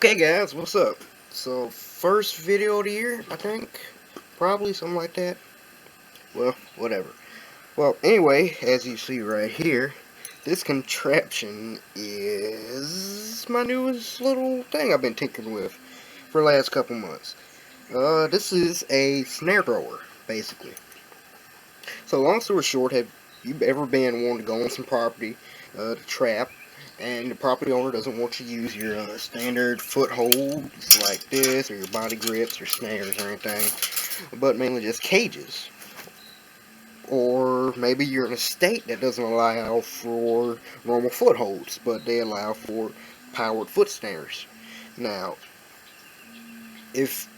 Okay guys, what's up? So, first video of the year, I think? Probably, something like that. Well, whatever. Well, anyway, as you see right here, this contraption is my newest little thing I've been tinkering with for the last couple months. This is a snare thrower, basically. So, long story short, have you ever been wanting to go on some property to trap, and the property owner doesn't want you to use your standard footholds like this, or your body grips, or snares, or anything, but mainly just cages? Or maybe you're in a state that doesn't allow for normal footholds, but they allow for powered foot snares. Now, if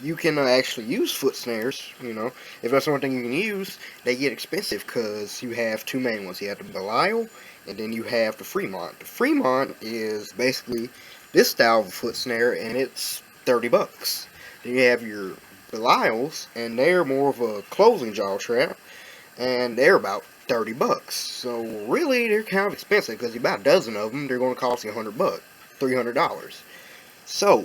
you can actually use foot snares, if that's the only thing you can use, they get expensive because you have two main ones. You have the Belial, and then you have the Fremont. The Fremont is basically this style of foot snare, and it's $30. Then you have your Belials, and they're more of a closing jaw trap, and they're about $30. So really, they're kind of expensive because you buy a dozen of them, they're going to cost you $100, $300. So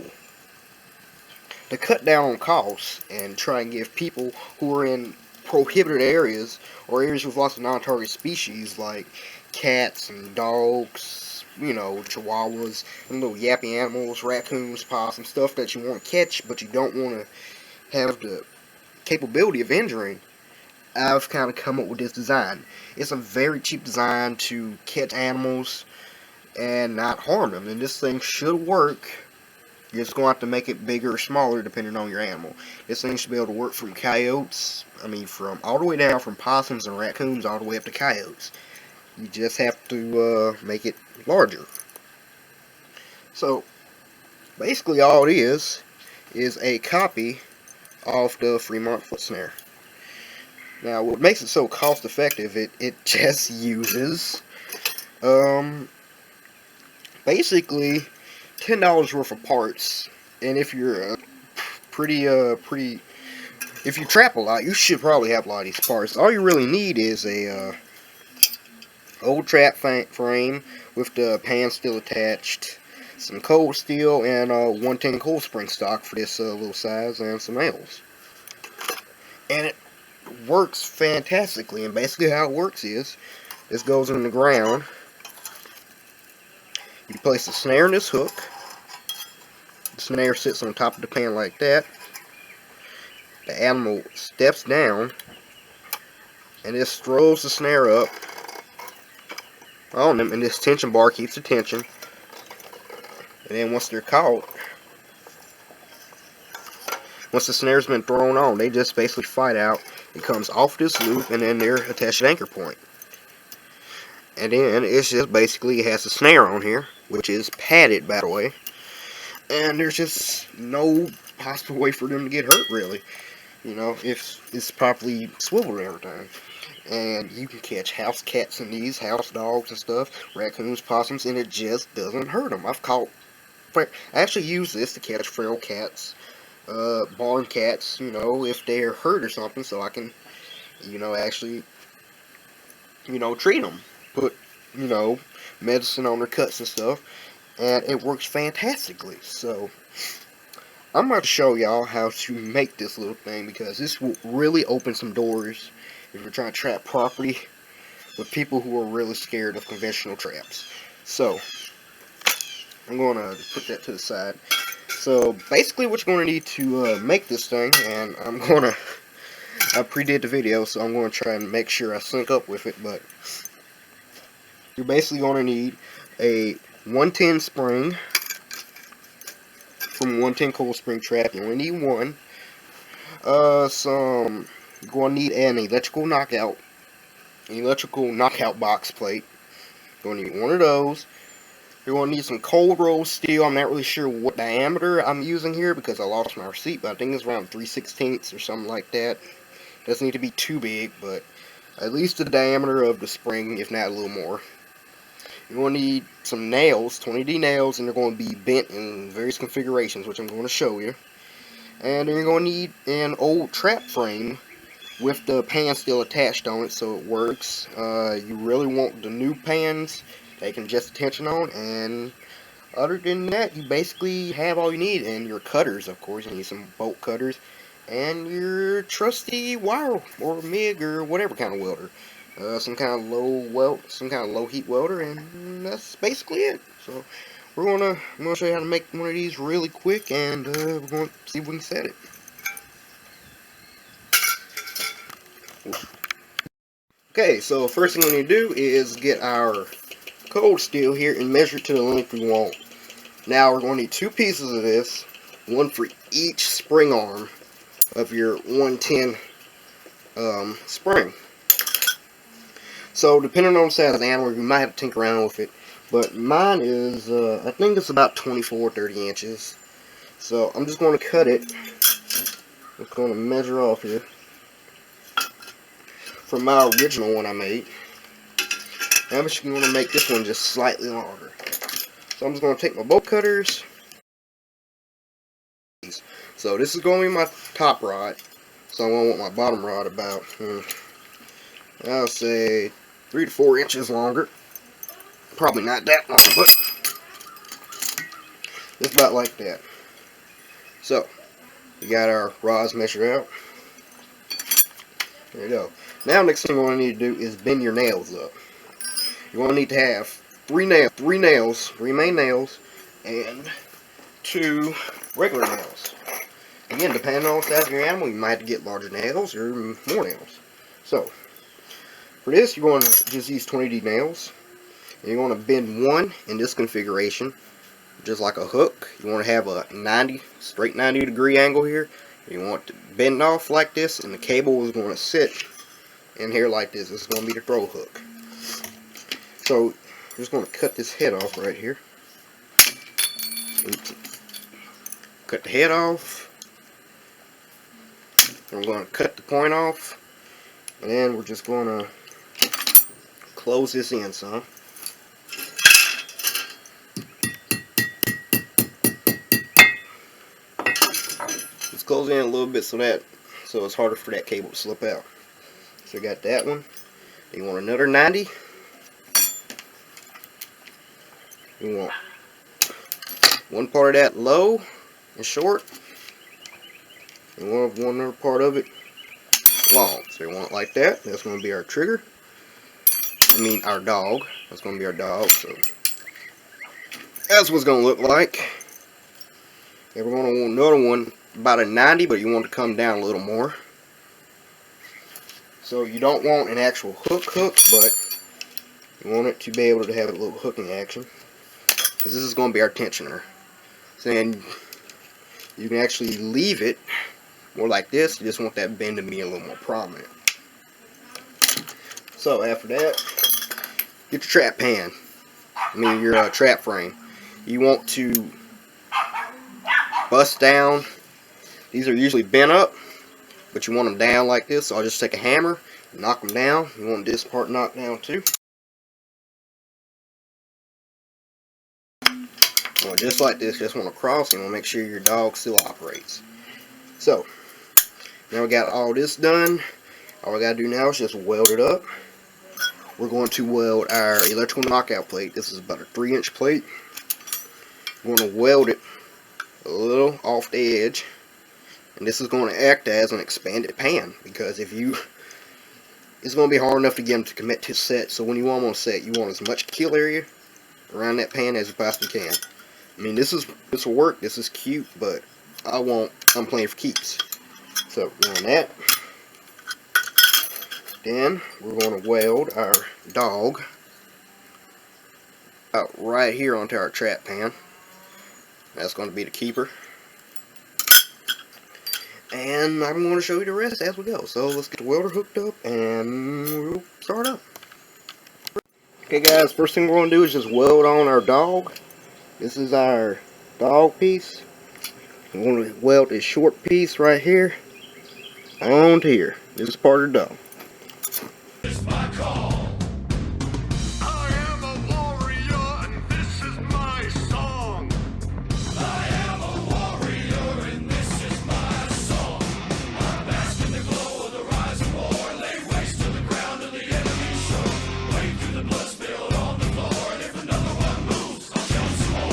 to cut down on costs and try and give people who are in prohibited areas or areas with lots of non-target species like cats and dogs, chihuahuas and little yappy animals, raccoons, possums, stuff that you want to catch but you don't want to have the capability of injuring, I've kind of come up with this design. It's a very cheap design to catch animals and not harm them, and this thing should work. You're just going to have to make it bigger or smaller depending on your animal. This thing should be able to work from coyotes, from all the way down from possums and raccoons all the way up to coyotes. You just have to make it larger. So, basically all it is a copy of the Fremont foot snare. Now, what makes it so cost effective, it just uses, basically $10 worth of parts, and if you're if you trap a lot, you should probably have a lot of these parts. All you really need is a old trap frame with the pan still attached, some cold steel, and 110 cold spring stock for this little size, and some nails. And it works fantastically. And basically how it works is, this goes in the ground. You place the snare in this hook. The snare sits on top of the pan like that. The animal steps down, and this throws the snare up on them, and this tension bar keeps the tension. And then once they're caught, once the snare's been thrown on, they just basically fight out. It comes off this loop, and then they're attached to the anchor point. And then it's just basically, it has a snare on here, which is padded, by the way. And there's just no possible way for them to get hurt, really. If it's properly swiveled and everything. And you can catch house cats in these, house dogs and stuff, raccoons, possums, and it just doesn't hurt them. I actually use this to catch feral cats, barn cats, if they're hurt or something, so I can, actually, treat them. Put, medicine on their cuts and stuff, and it works fantastically. So I'm going to show y'all how to make this little thing, because this will really open some doors if you're trying to trap property with people who are really scared of conventional traps. So I'm going to put that to the side. So basically what you're going to need to make this thing, and I pre-did the video, so I'm going to try and make sure I sync up with it, but you're basically going to need a 110 spring from 110 cold spring trap. You only need one. You're going to need an electrical knockout box plate. You're going to need one of those. You're going to need some cold rolled steel. I'm not really sure what diameter I'm using here because I lost my receipt, but I think it's around 3/16 or something like that. Doesn't need to be too big, but at least the diameter of the spring, if not a little more. You're going to need some nails, 20D nails, and they're going to be bent in various configurations, which I'm going to show you. And then you're going to need an old trap frame with the pan still attached on it so it works. You really want the new pans they can adjust the tension on, and Other than that, you basically have all you need, and your cutters, of course. You need some bolt cutters, and your trusty wire or MIG or whatever kind of welder, some kind of some kind of low heat welder, and that's basically it. So I'm gonna show you how to make one of these really quick, and we're going to see if we can set it. Okay, so first thing we need to do is get our cold steel here and measure it to the length we want. Now we're going to need 2 pieces of this, one for each spring arm of your 110 spring. So depending on the size of the animal, you might have to tinker around with it. But mine is, I think it's about 24-30 inches. So I'm just going to cut it. I'm going to measure off here from my original one I made. I'm just going to make this one just slightly longer. So I'm just going to take my bolt cutters. So this is going to be my top rod. So I'm going to want my bottom rod about, I'll say 3 to 4 inches longer. Probably not that long, but just about like that. So we got our rods measured out. There you go. Now next thing we're going to need to do is bend your nails up. You're going to need to have 3 main nails, and 2 regular nails. Again, depending on the size of your animal, you might have to get larger nails or more nails. So, for this, you're going to just use 20D nails. And you're going to bend one in this configuration, just like a hook. You want to have a straight 90-degree angle here. You want to bend off like this, and the cable is going to sit in here like this. This is going to be the throw hook. So, I'm just going to cut this head off right here. Oops. Cut the head off. I'm going to cut the point off, and then we're just going to close this in some. Just close in a little bit so it's harder for that cable to slip out. So we got that one. You want another 90. You want one part of that low and short, and one other part of it long. So you want it like that. That's going to be our trigger. Our dog. That's going to be our dog. So that's what it's going to look like. And we're going to want another one about a 90, but you want to come down a little more. So you don't want an actual hook, but you want it to be able to have a little hooking action, because this is going to be our tensioner. So then you can actually leave it more like this. You just want that bend to be a little more prominent. So after that, get your trap pan. Your trap frame. You want to bust down. These are usually bent up, but you want them down like this. So I'll just take a hammer and knock them down. You want this part knocked down too. Well, just like this, just want to cross. You want to make sure your dog still operates. So now we got all this done. All we got to do now is just weld it up. We're going to weld our electrical knockout plate. This is about a 3-inch plate. We're going to weld it a little off the edge, and this is going to act as an expanded pan, because it's going to be hard enough to get them to commit to set. So when you want them on set, you want as much kill area around that pan as you possibly can. This will work. This is cute, but I'm playing for keeps. So on that, then we're going to weld our dog out right here onto our trap pan. That's going to be the keeper. And I'm going to show you the rest as we go. So let's get the welder hooked up and we'll start up. Okay guys, first thing we're going to do is just weld on our dog. This is our dog piece. I'm going to weld this short piece right here onto here. This is part of the dog. It's my call. I am a warrior and this is my song. I am a warrior and this is my song. I bask in the glow of the rising war, lay waste to the ground of the enemy's shore. Wade through the blood spilled on the floor, and if another one moves, I'll kill some more.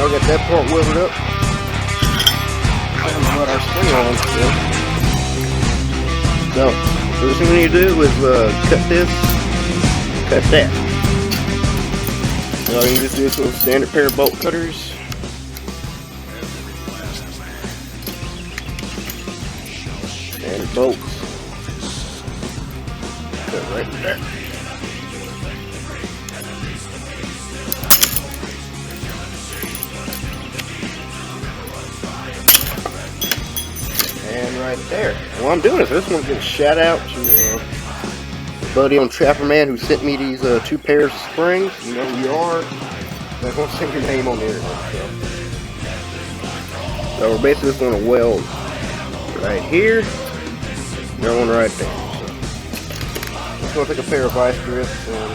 Now we got that part welded up. And let our spring on still. So, first thing we need to do is cut this, cut that. So you just do this with a standard pair of bolt cutters. Standard bolts. Cut right there. And right there. What I'm doing is this one gets a shout out to a buddy on Trapper Man who sent me these 2 pairs of springs. You know who you are. I won't say your name on the internet. So we're basically just going to weld right here. Another one right there. So I'm going to take a pair of vice grips and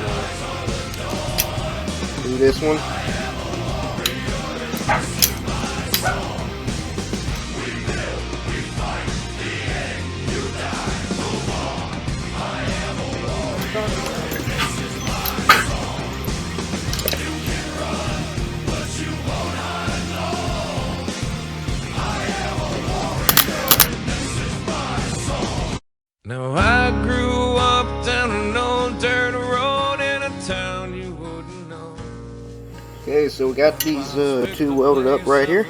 do this one. Now I grew up down an old dirt road in a town you wouldn't know. Okay, so we got these 2 welded up right here.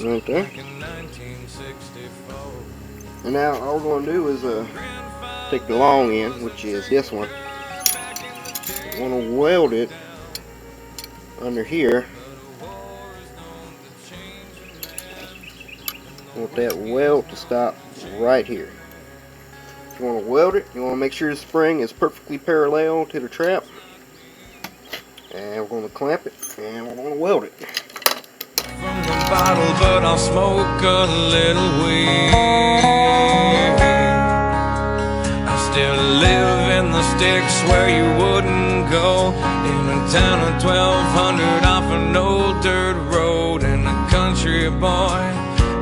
Right there. And now all we're going to do is take the long end, which is this one. I want to weld it under here. I want that weld to stop right here. If you want to weld it, you want to make sure the spring is perfectly parallel to the trap. And we're going to clamp it and we're going to weld it. From the bottle, but I'll smoke a little weed. I still live in the sticks where you wouldn't go, in a town of 1200 off an old dirt road, and a country boy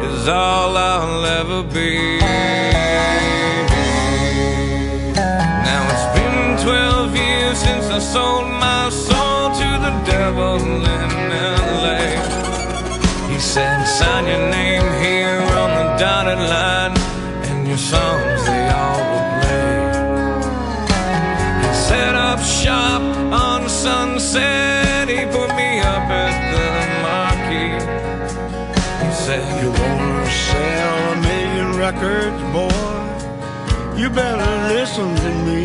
is all I'll ever be. Now it's been 12 years since I sold my soul to the devil in LA. He said, sign your name here on the dotted line, and your songs they all will play. He set up shop on Sunset, he put me up at the marquee. He said, You wanna sell 1,000,000 records, boy? You better listen to me.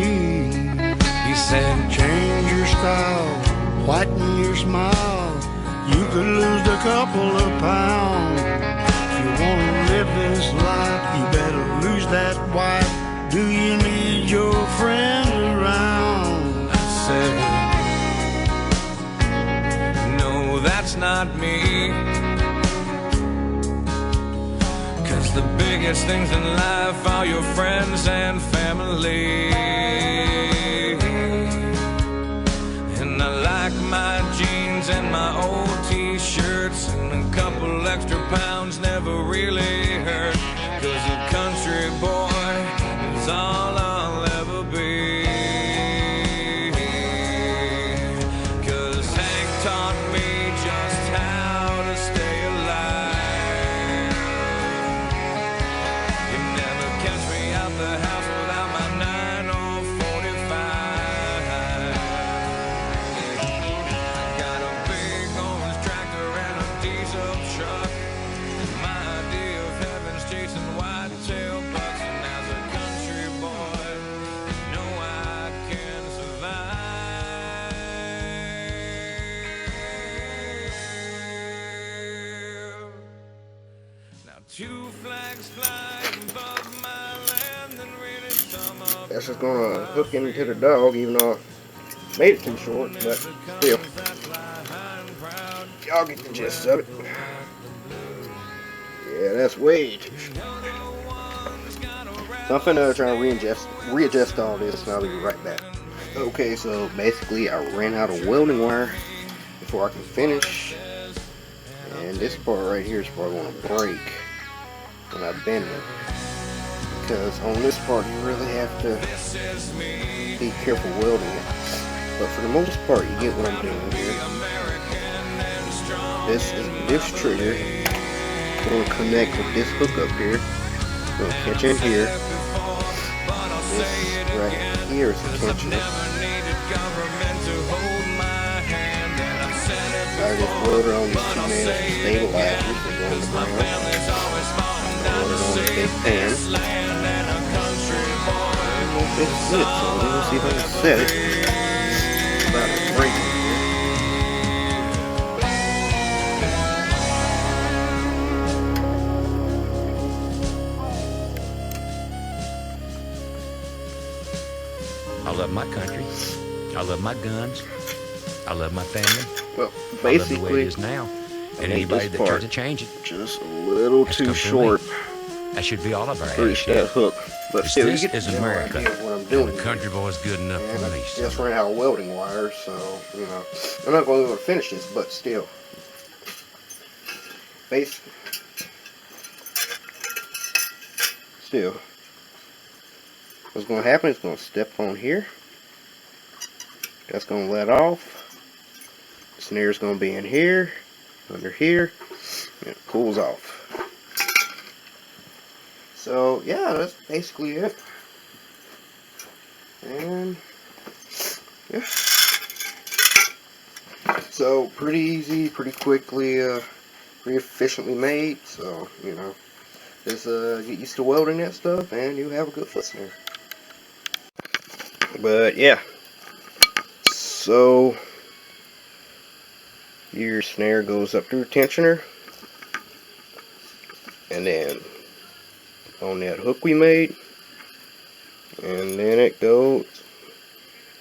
he said, Change your style, whiten your smile. You could lose a couple of pounds. If you wanna live this life, you better lose that wife. Do you need your friends around? I said, no, that's not me. 'Cause the biggest things in life are your friends and family. And I like my jeans and my old t-shirts, and a couple extra pounds never really hurt. 'Cause a country boy is all I'll ever be. 'Cause Hank taught me just how to stay alive. You never catch me out the house without my 9 or 45. I got a big orange tractor and a diesel truck. My idea of heaven's chasing whitetail bucks, and as a country boy, you know I can survive. Now 2 flags fly above my land and really sum up. That's just gonna hook into the dog, even though I made it too short, but still. Y'all get the gist of it. Yeah, that's way too short. So I'm finna try to readjust all this, and I'll be right back. Okay, so basically I ran out of welding wire before I can finish. And this part right here is probably gonna break when I bend it. Because on this part you really have to be careful welding it. But for the most part you get what I'm doing here. this trigger going to connect with this hook up here. It's going to catch in here. This right here is the tensioner. I just welded on these 2 nails to stabilize this and go on the ground. I welded on the big pan. It's good, so let's see if I can set it. It's about to break it here. I love my country. I love my guns. I love my family. Well, I love the way basically, it is now. I And made anybody this that tries part to change it, just a little has too come from short me. That should be all of our to reach that attitude. hook. But still, This you get is the general America. idea of what I'm And doing. the country boy's good enough And for I me. just ran out of welding wires, so, you know, I'm not going to be able to finish this, but still. Still. What's going to happen is going to step on here. That's going to let off. The snare's going to be in here, under here, and it pulls off. So, yeah, that's basically it. And, yeah. So, pretty easy, pretty quickly, pretty efficiently made. So, you know, just get used to welding that stuff and you have a good foot snare. But, yeah. So, your snare goes up through the tensioner. And then on that hook we made. And then it goes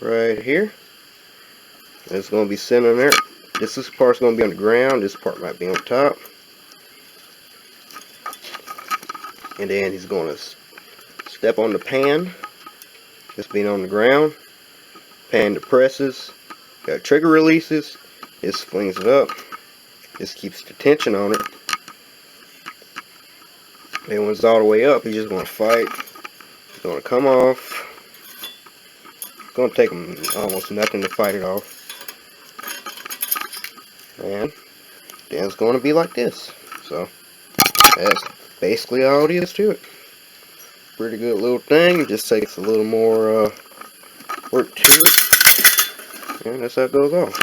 right here. It's going to be sitting in there. This part's going to be on the ground. This part might be on top. And then he's going to step on the pan. This being on the ground. Pan depresses. Got trigger releases. This flings it up. This keeps the tension on it. Then when it's all the way up, he's just going to fight. It's going to come off. It's going to take him almost nothing to fight it off. And then it's going to be like this. So that's basically all it is to it. Pretty good little thing. It just takes a little more work to it. And that's how it goes off.